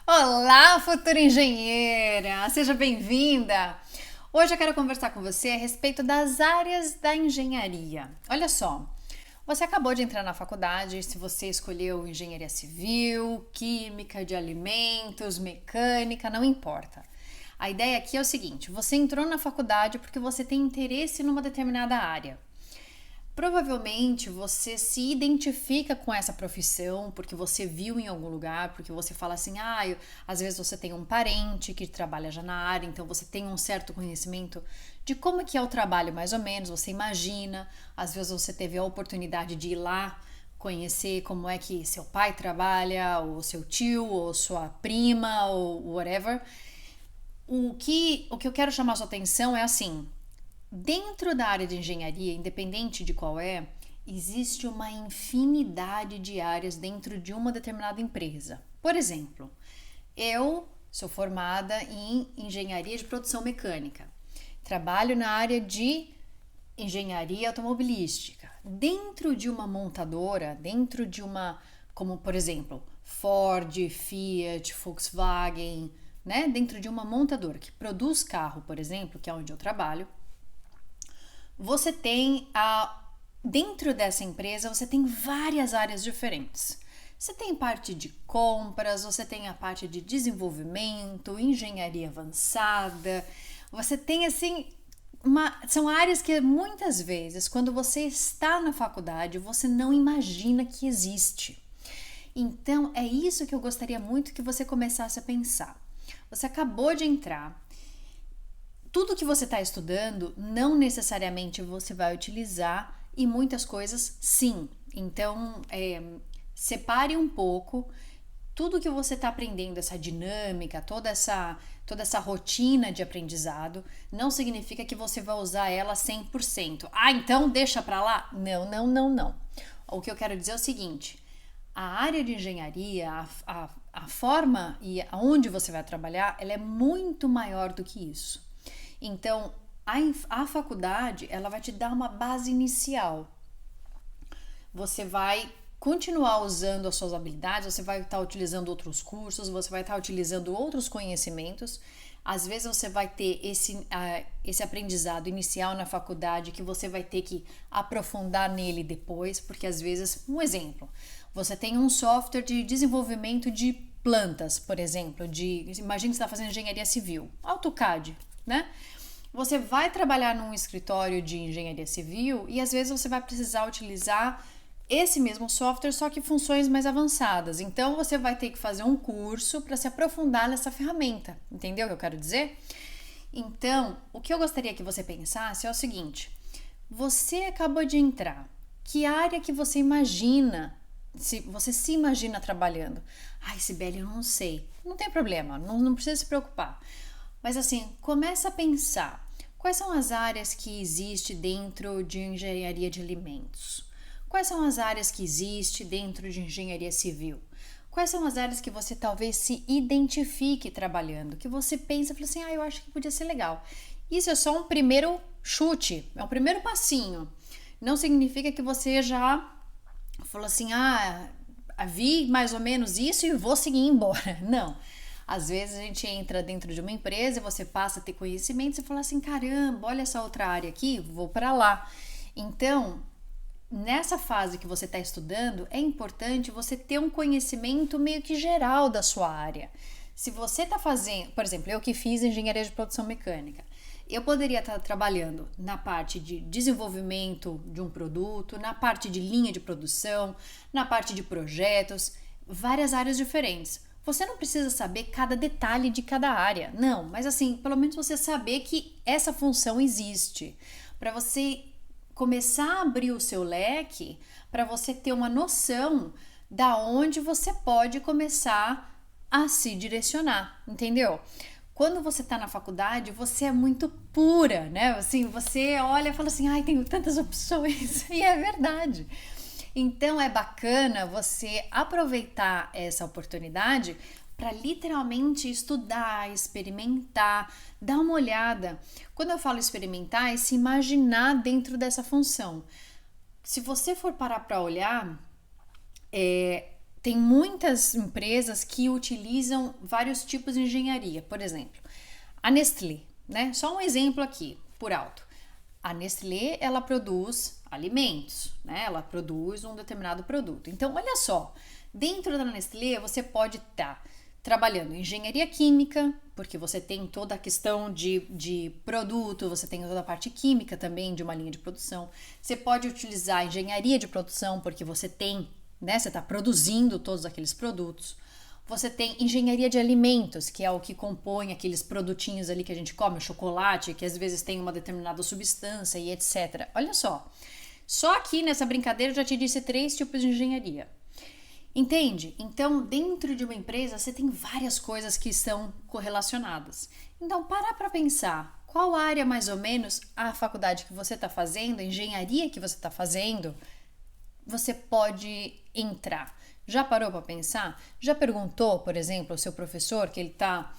Olá, futura engenheira! Seja bem-vinda! Hoje eu quero conversar com você a respeito das áreas da engenharia. Olha só, você acabou de entrar na faculdade, se você escolheu engenharia civil, química de alimentos, mecânica, não importa. A ideia aqui é o seguinte: você entrou na faculdade porque você tem interesse numa determinada área. Provavelmente você se identifica com essa profissão porque você viu em algum lugar, porque você fala assim, às vezes você tem um parente que trabalha já na área, então você tem um certo conhecimento de como é que é o trabalho mais ou menos, você imagina, às vezes você teve a oportunidade de ir lá conhecer como é que seu pai trabalha, ou seu tio, ou sua prima, ou whatever. O que eu quero chamar sua atenção é assim: dentro da área de engenharia, independente de qual é, existe uma infinidade de áreas dentro de uma determinada empresa. Por exemplo, eu sou formada em engenharia de produção mecânica. Trabalho na área de engenharia automobilística. Dentro de uma montadora, dentro de uma, como por exemplo, Ford, Fiat, Volkswagen, né? Dentro de uma montadora que produz carro, por exemplo, que é onde eu trabalho, você tem dentro dessa empresa você tem várias áreas diferentes. Você tem parte de compras, você tem a parte de desenvolvimento, engenharia avançada. Você tem assim são áreas que muitas vezes, quando você está na faculdade, você não imagina que existe. Então, é isso que eu gostaria muito que você começasse a pensar. Você acabou de entrar, tudo que você está estudando não necessariamente você vai utilizar e muitas coisas sim. Então, separe um pouco tudo que você está aprendendo, essa dinâmica, toda essa rotina de aprendizado, não significa que você vai usar ela 100%. Então deixa para lá? Não, não, não, não. O que eu quero dizer é o seguinte: a área de engenharia, a forma e aonde você vai trabalhar, ela é muito maior do que isso. Então, a faculdade, ela vai te dar uma base inicial. Você vai continuar usando as suas habilidades, você vai estar utilizando outros cursos, você vai estar utilizando outros conhecimentos. Às vezes você vai ter esse aprendizado inicial na faculdade que você vai ter que aprofundar nele depois, porque às vezes, um exemplo, você tem um software de desenvolvimento de plantas, por exemplo, imagina que você está fazendo engenharia civil, AutoCAD, né? Você vai trabalhar num escritório de engenharia civil e às vezes você vai precisar utilizar esse mesmo software, só que funções mais avançadas. Então você vai ter que fazer um curso para se aprofundar nessa ferramenta. Entendeu o que eu quero dizer? Então, o que eu gostaria que você pensasse é o seguinte: você acabou de entrar. Que área que você imagina? Se você se imagina trabalhando? Sibeli, eu não sei. Não tem problema, não precisa se preocupar. Mas assim, começa a pensar. Quais são as áreas que existem dentro de engenharia de alimentos? Quais são as áreas que existem dentro de engenharia civil? Quais são as áreas que você talvez se identifique trabalhando? Que você pensa, fala assim, eu acho que podia ser legal. Isso é só um primeiro chute, é um primeiro passinho. Não significa que você já falou assim, vi mais ou menos isso e vou seguir embora. Não. Às vezes a gente entra dentro de uma empresa, você passa a ter conhecimento e fala assim, caramba, olha essa outra área aqui, vou para lá. Então, nessa fase que você está estudando, é importante você ter um conhecimento meio que geral da sua área. Se você está fazendo, por exemplo, eu que fiz engenharia de produção mecânica, eu poderia estar trabalhando na parte de desenvolvimento de um produto, na parte de linha de produção, na parte de projetos, várias áreas diferentes. Você não precisa saber cada detalhe de cada área, não, mas assim, pelo menos você saber que essa função existe, para você começar a abrir o seu leque, para você ter uma noção da onde você pode começar a se direcionar, entendeu? Quando você está na faculdade, você é muito pura, né? Assim, você olha e fala assim, tenho tantas opções, e é verdade. Então é bacana você aproveitar essa oportunidade para literalmente estudar, experimentar, dar uma olhada. Quando eu falo experimentar, é se imaginar dentro dessa função. Se você for parar para olhar, Tem muitas empresas que utilizam vários tipos de engenharia. Por exemplo, a Nestlé, né? Só um exemplo aqui, por alto. A Nestlé, ela produz alimentos, né? Ela produz um determinado produto. Então, olha só, dentro da Nestlé você pode estar trabalhando em engenharia química, porque você tem toda a questão de produto, você tem toda a parte química também de uma linha de produção. Você pode utilizar engenharia de produção, porque você tem, né? Você está produzindo todos aqueles produtos. Você tem engenharia de alimentos, que é o que compõe aqueles produtinhos ali que a gente come, o chocolate, que às vezes tem uma determinada substância e etc. Olha só aqui nessa brincadeira eu já te disse 3 tipos de engenharia. Entende? Então, dentro de uma empresa, você tem várias coisas que são correlacionadas. Então, para pensar qual área mais ou menos a faculdade que você está fazendo, a engenharia que você está fazendo, você pode entrar. Já parou para pensar? Já perguntou, por exemplo, ao seu professor que ele está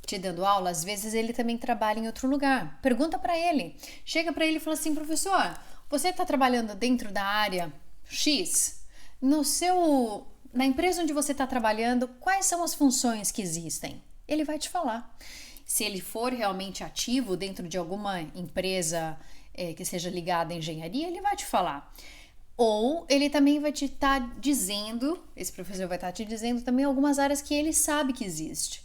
te dando aula, às vezes ele também trabalha em outro lugar. Pergunta para ele. Chega para ele e fala assim, professor, você está trabalhando dentro da área X? Na empresa onde você está trabalhando, quais são as funções que existem? Ele vai te falar. Se ele for realmente ativo dentro de alguma empresa que seja ligada à engenharia, ele vai te falar. Ou ele também vai te estar dizendo, esse professor vai estar te dizendo também algumas áreas que ele sabe que existe.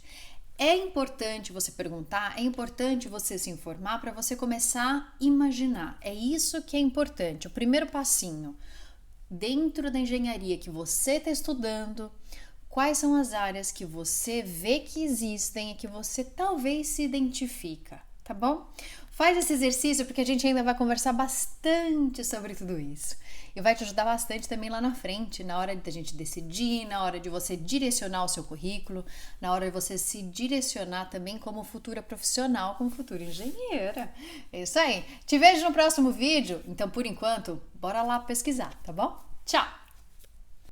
É importante você perguntar, é importante você se informar para você começar a imaginar. É isso que é importante, o primeiro passinho. Dentro da engenharia que você está estudando, quais são as áreas que você vê que existem e que você talvez se identifica, tá bom? Faz esse exercício porque a gente ainda vai conversar bastante sobre tudo isso. E vai te ajudar bastante também lá na frente, na hora de a gente decidir, na hora de você direcionar o seu currículo, na hora de você se direcionar também como futura profissional, como futura engenheira. É isso aí. Te vejo no próximo vídeo. Então, por enquanto, bora lá pesquisar, tá bom? Tchau!